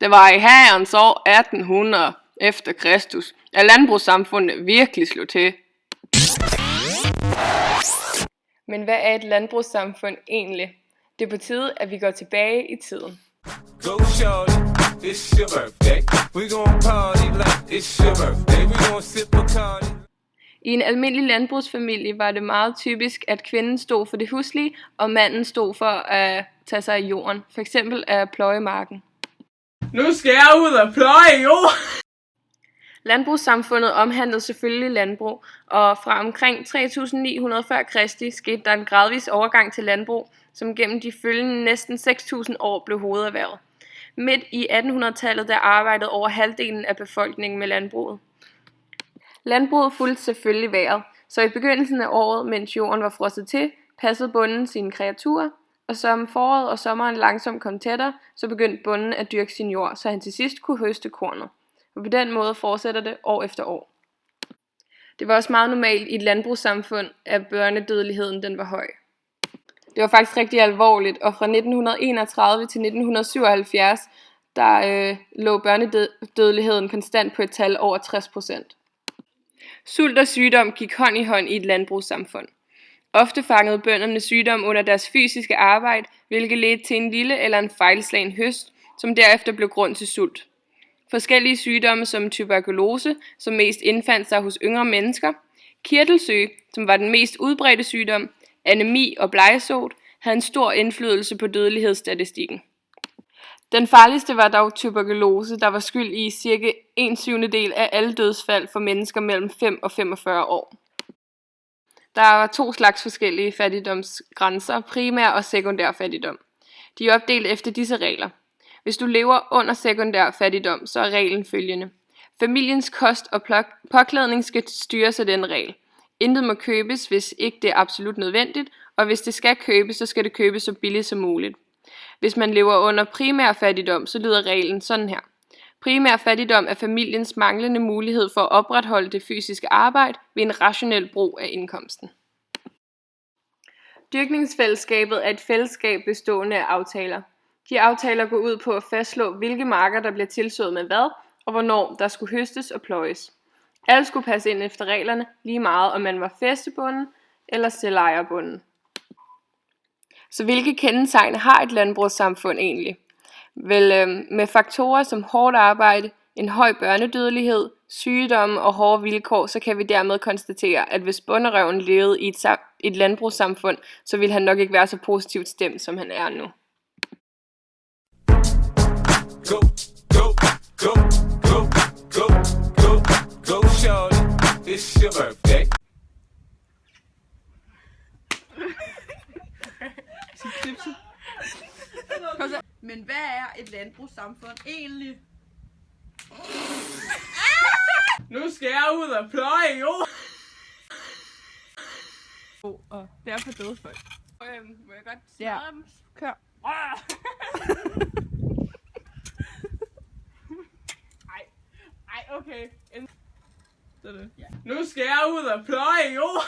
Det var i herrens år 1800 efter Kristus, at landbrugssamfundet virkelig slog til. Men hvad er et landbrugssamfund egentlig? Det er på tide, at vi går tilbage i tiden. Go shorty, it's your birthday. We gon' party like it's your birthday. We gon' sip Bacardi. I en almindelig landbrugsfamilie var det meget typisk, at kvinden stod for det huslige, og manden stod for at tage sig af jorden, for eksempel at pløje marken. Nu skal jeg ud og pløje jord! Landbrugssamfundet omhandlede selvfølgelig landbrug, og fra omkring 3900 før Kristi skete der en gradvis overgang til landbrug, som gennem de følgende næsten 6000 år blev hovederhvervet. Midt i 1800-tallet der arbejdede over halvdelen af befolkningen med landbruget. Landbruget fulgte selvfølgelig vejret, så i begyndelsen af året, mens jorden var frosset til, passede bonden sine kreaturer, og som foråret og sommeren langsomt kom tættere, så begyndte bonden at dyrke sin jord, så han til sidst kunne høste kornet. Og på den måde fortsætter det år efter år. Det var også meget normalt i et landbrugssamfund, at børnedødeligheden den var høj. Det var faktisk rigtig alvorligt, og fra 1931 til 1977, der lå børnedødeligheden konstant på et tal over 60%. Sult og sygdom gik hånd i hånd i et landbrugssamfund. Ofte fangede bønderne sygdom under deres fysiske arbejde, hvilket ledte til en lille eller en fejlslagen høst, som derefter blev grund til sult. Forskellige sygdomme som tuberkulose, som mest indfandt sig hos yngre mennesker, kirtelsyge, som var den mest udbredte sygdom, anemi og blegesot, havde en stor indflydelse på dødelighedsstatistikken. Den farligste var dog tuberkulose, der var skyld i cirka 1/7 af alle dødsfald for mennesker mellem 5 og 45 år. Der var 2 slags forskellige fattigdomsgrænser, primær og sekundær fattigdom. De er opdelt efter disse regler. Hvis du lever under sekundær fattigdom, så er reglen følgende. Familiens kost og påklædning skal styres af den regel. Intet må købes, hvis ikke det er absolut nødvendigt, og hvis det skal købes, så skal det købes så billigt som muligt. Hvis man lever under primær fattigdom, så lyder reglen sådan her. Primær fattigdom er familiens manglende mulighed for at opretholde det fysiske arbejde ved en rationel brug af indkomsten. Dyrkningsfællesskabet er et fællesskab bestående af aftaler. De aftaler går ud på at fastslå, hvilke marker der bliver tilsået med hvad, og hvornår der skulle høstes og pløjes. Alle skulle passe ind efter reglerne, lige meget om man var fæstebunden eller selvejerbunden. Så hvilke kendetegn har et landbrugssamfund egentlig? Vel, med faktorer som hårdt arbejde, en høj børnedødelighed, sygdomme og hårde vilkår, så kan vi dermed konstatere, at hvis bonderøven levede i et landbrugssamfund, så ville han nok ikke være så positivt stemt, som han er nu. Go, go, go, go, go, go, go, shorty, it's your birthday. Men hvad er et landbrugssamfund egentlig? Nu skal jeg ud og pløje jord! Og derfor døde folk. Må jeg godt smadre dem? Kør. Ej, okay. Så det. Ja. Nu skal jeg ud og pløje jord!